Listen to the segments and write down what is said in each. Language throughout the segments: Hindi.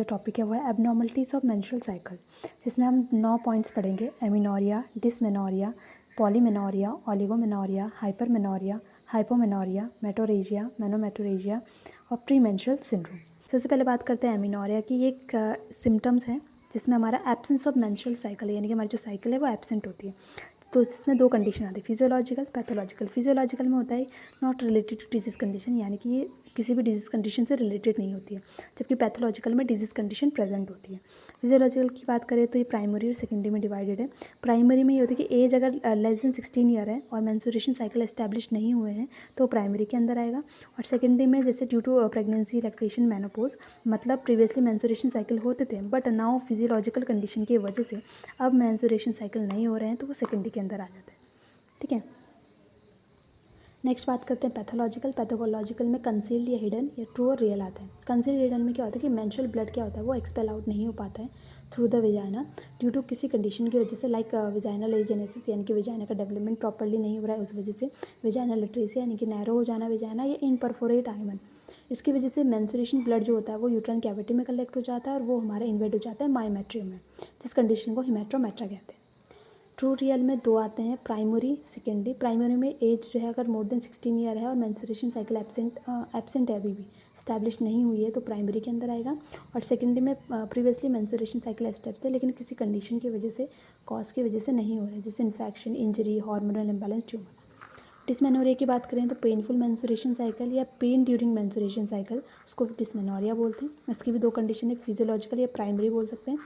जो टॉपिक है वो है एबनॉर्मलिटीज़ ऑफ मेंस्ट्रुअल साइकिल, जिसमें हम 9 पॉइंट्स पढ़ेंगे। Amenorrhoea, dysmenorrhoea, polymenorrhoea, oligomenorrhoea, hypermenorrhoea, hypomenorrhoea, metrorrhagia, menometrorrhagia और प्री मेंस्ट्रुअल सिंड्रोम। सबसे पहले बात करते हैं एमिनोरिया की। ये एक सिम्टम्स है जिसमें हमारा एब्सेंस ऑफ मेंस्ट्रुअल साइकिल है, यानी कि हमारी जो साइकिल है वो एब्सेंट होती है। तो इसमें 2 कंडीशन आती है, फिजियोलॉजिकल, पैथोलॉजिकल। फिजियोलॉजिकल में होता है not related to disease condition, यानी कि ये किसी भी डिजीज़ कंडीशन से रिलेटेड नहीं होती है, जबकि पैथोलॉजिकल में डिजीज़ कंडीशन प्रेजेंट होती है। फिजियोलॉजिकल की बात करें तो ये प्राइमरी और सेकेंडरी में डिवाइडेड है। प्राइमरी में ये होती है कि एज अगर लेस देन 16 ईयर है और मेंस्ट्रुएशन साइकिल एस्टैब्लिश नहीं हुए हैं तो प्राइमरी के अंदर आएगा। और सेकेंडरी में जैसे due to pregnancy, lactation, menopause, मतलब प्रीवियसली मेंस्ट्रुएशन साइकिल होते थे बट नाउ फिजियोलॉजिकल कंडीशन की वजह से अब मेंस्ट्रुएशन साइकिल नहीं हो रहे हैं तो वो सेकेंडरी के अंदर आ जाते हैं। ठीक है, नेक्स्ट बात करते हैं पैथोलॉजिकल। पैथोलॉजिकल में कंसील्ड या हिडन या ट्रू और रियल आता है। कंसील्ड हिडन में क्या होता है कि मेंस्ट्रुअल ब्लड क्या होता है वो एक्सपेल आउट नहीं हो पाता है through the vagina due to किसी कंडीशन की वजह से, लाइक विजाइनल एजेनेसिस, यानी कि विजाइना का डेवलपमेंट प्रॉपर्ली नहीं हो रहा है, उस वजह से विजाइनल लिटरेसी यानी कि नैरो हो जाना विजाइना, या इनपरफोरेट हाइमन, इसकी वजह से मेंस्ट्रुएशन ब्लड जो होता है वो यूट्राइन कैविटी में कलेक्ट हो जाता है और वो हमारा इन्वेट हो जाता है मायोमेट्रियम में, जिस कंडीशन को हिमेट्रोमेट्रा कहते हैं। ट्रू रियल में 2 आते हैं, प्राइमरी, सेकेंडरी। प्राइमरी में एज जो है अगर मोर देन 16 ईयर है और मेंस्ट्रुएशन साइकिल एब्सेंट है, अभी भी स्टैब्लिश नहीं हुई है, तो प्राइमरी के अंदर आएगा। और सेकेंडरी में प्रीवियसली मेंस्ट्रुएशन साइकिल एस्टैब्लिश है लेकिन किसी कंडीशन की वजह से, कॉज की वजह से नहीं हो रहा है, जैसे infection, injury, hormonal imbalance, tumour. Dysmenorrhoea की बात करें तो पेनफुल मेंस्ट्रुएशन साइकिल या पेन ड्यूरिंग मेंस्ट्रुएशन साइकिल, उसको डिसमेनोरिया बोलते हैं। इसकी भी 2 कंडीशन है, फिजियोलॉजिकल या प्राइमरी बोल सकते हैं,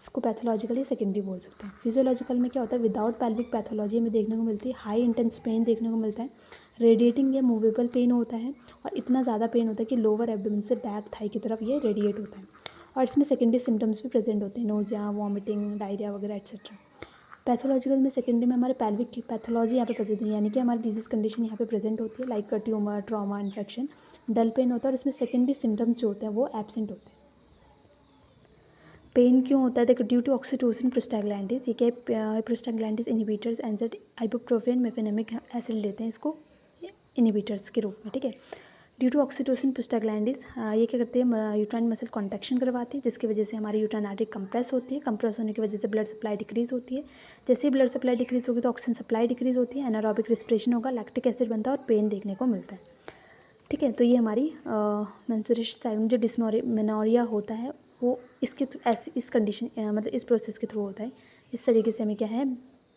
इसको पैथोलॉजिकल या सेकेंडरी बोल सकते हैं। फिजियोलॉजिकल में क्या होता है, विदाउट पैल्विक पैथोलॉजी में देखने को मिलती है, हाई इंटेंस पेन देखने को मिलता है, रेडिएटिंग या मूवेबल पेन होता है और इतना ज़्यादा पेन होता है कि लोअर एब्डोमेन से बैक थाई की तरफ ये रेडिएट होता है। और इसमें सेकेंडरी सिम्टम्स भी प्रेजेंट होते हैं, नोजिया, वॉमिटिंग, डायरिया वगैरह एट्सेट्रा। पैथोलॉजिकल में सेकेंडरी में हमारे पैल्विक की पैथोलॉजी यहाँ पे प्रेजेंट है, यानी कि हमारी डिजीज़ कंडीशन यहाँ पे प्रेजेंट होती है, like tumour, trauma, infection, dull pain होता है और इसमें सेकेंडरी सिम्टम्स जो होते हैं वो एब्सेंट होते हैं। पेन क्यों होता है, देखो ड्यू टू ऑक्सीटोसिन, प्रोस्टाग्लैंडिस, ये क्या है, prostaglandins inhibitors, anxiety, ibuprofen, mefenamic acid लेते हैं इसको इनहिबिटर्स के रूप में। ठीक है, ड्यू टू ऑक्सीटोसिन, प्रोस्टाग्लैंडिस ये क्या करती है, यूट्राइन मसल कॉन्ट्रैक्शन करवाती है, जिसकी वजह से हमारी यूट्राइन आर्टरी कंप्रेस होती है, कंप्रेस होने की वजह से ब्लड सप्लाई डिक्रीज होती है, जैसे ही ब्लड सप्लाई डिक्रीज होगी तो ऑक्सीजन सप्लाई डिक्रीज होती है, एनारोबिक रिस्पिरेशन होगा, लैक्टिक एसिड बनता है और पेन देखने को मिलता है। ठीक है, तो ये हमारी मेंस्ट्रुएशन साइकिल में जो डिसमेनोरिया होता है वो इसके ऐसी इस कंडीशन मतलब इस प्रोसेस के थ्रू होता है, इस तरीके से हमें क्या है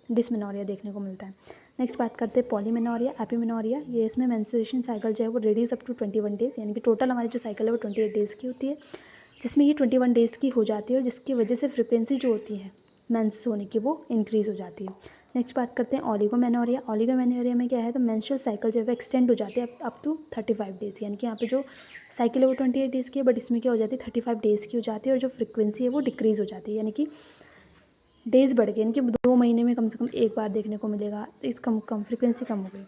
डिसमेनोरिया देखने को मिलता है। नेक्स्ट बात करते हैं पॉलीमेनोरिया, एपिमेनोरिया। ये इसमें मेंस्ट्रुएशन साइकिल जो है वो रेड्यूस अप टू 21 डेज़, यानी कि टोटल हमारी जो साइकिल है वो 28 डेज़ की होती है, जिसमें ये 21 डेज़ की हो जाती है और जिसकी वजह से फ्रिक्वेंसी जो होती है मेंस होने की वो इंक्रीज़ हो जाती है। नेक्स्ट बात करते हैं ओलिगोमेनोरिया। ओलिगोमेनोरिया में क्या है, तो मेंस्ट्रुअल साइकिल जो है वो एक्सटेंड हो जाती है अप टू 35 डेज़, यानी कि यहाँ पे जो साइकिल है वो 28 डेज़ की है बट इसमें क्या हो जाती है 35 डेज़ की हो जाती है और जो फ्रिक्वेंसी है वो डिक्रीज़ हो जाती है, यानी कि डेज़ बढ़ गए, यानी कि 2 महीने में कम से कम एक बार देखने को मिलेगा, इस कम फ्रिक्वेंसी कम हो गई।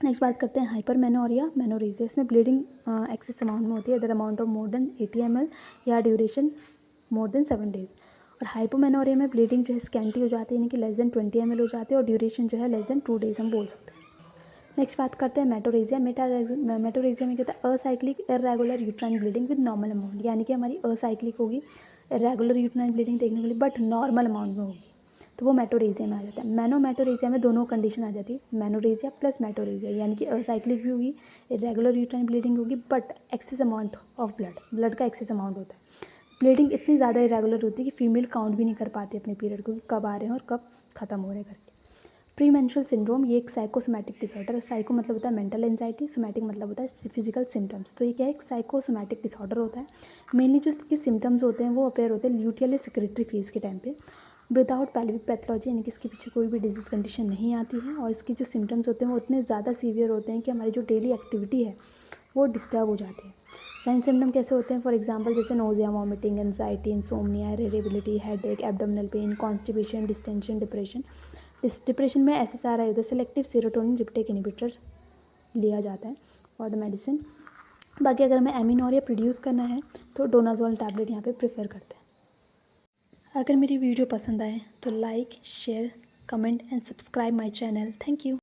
नेक्स्ट बात करते हैं हाइपरमेनोरिया, मेनोरेजिया। इसमें ब्लीडिंग एक्सेस अमाउंट में होती है, other amount of more than 80 ml या ड्यूरेशन मोर देन 7 डेज़। और हाइपोमेनोरिया में ब्लीडिंग जो है स्कैंटी हो जाती है, यानी कि लेस देन 20 ml हो जाती है और ड्यूरेशन जो है लेस देन 2 डेज़ हम बोल सकते हैं। नेक्स्ट बात करते हैं मेटोरेजिया। मेटोरेजिया में क्या होता है, acyclic irregular uterine bleeding with normal amount, यानी कि हमारी असाइक्लिक होगी, इरेगुलर यूट्राइन ब्लीडिंग देखने को मिली बट नॉर्मल अमाउंट में होगी, तो वो मेटोरेजिया में आ जाता है। मैनोमेटोरेजिया में दोनों कंडीशन आ जाती है, मैनोरेजिया प्लस मेटोरेजिया, यानी कि असाइक्लिक भी होगी, इरेगुलर यूट्राइन ब्लीडिंग होगी but excess amount of blood का एक्सेस अमाउंट होता है। ब्लीडिंग इतनी ज़्यादा इरेगुलर होती है कि फीमेल काउंट भी नहीं कर पाती अपने पीरियड को, कब आ रहे हैं और कब खत्म हो रहे हैं करके। प्री मेंस्ट्रुअल सिंड्रोम ये एक साइकोसोमैटिक डिसऑर्डर है। साइको मतलब होता है मेंटल एंजाइटी, सोमैटिक मतलब होता है फिजिकल सिम्टम्स। तो ये क्या है, एक साइकोसोमैटिक डिसऑर्डर होता है। मेनली जो इसके सिम्टम्स होते हैं वो अपेयर होते हैं ल्यूटियल या सेक्रेटरी फेज के टाइम पे, विदाउट पैल्विक पैथोलॉजी, यानी कि इसके पीछे कोई भी डिजीज़ कंडीशन नहीं आती है और इसकी जो सिम्टम्स होते हैं वो इतने ज़्यादा सीवियर होते हैं कि हमारी जो डेली एक्टिविटी है वो डिस्टर्ब हो जाती है। साइन सिम्टम कैसे होते हैं, फॉर एग्जांपल जैसे nausea, vomiting, anxiety, insomnia, irritability, headache, abdominal pain, constipation, distension, depression. इस डिप्रेशन में SSRI होता है, सेलेक्टिव सेरोटोनिन रिप्टेक इनहिबिटर लिया जाता है फॉर द मेडिसिन। बाकी अगर हमें एमिनोरिया प्रोड्यूस करना है तो डोनाजोल टैबलेट यहाँ पे प्रेफर करते हैं। अगर मेरी वीडियो पसंद आए तो like, share, comment and subscribe my channel. Thank you.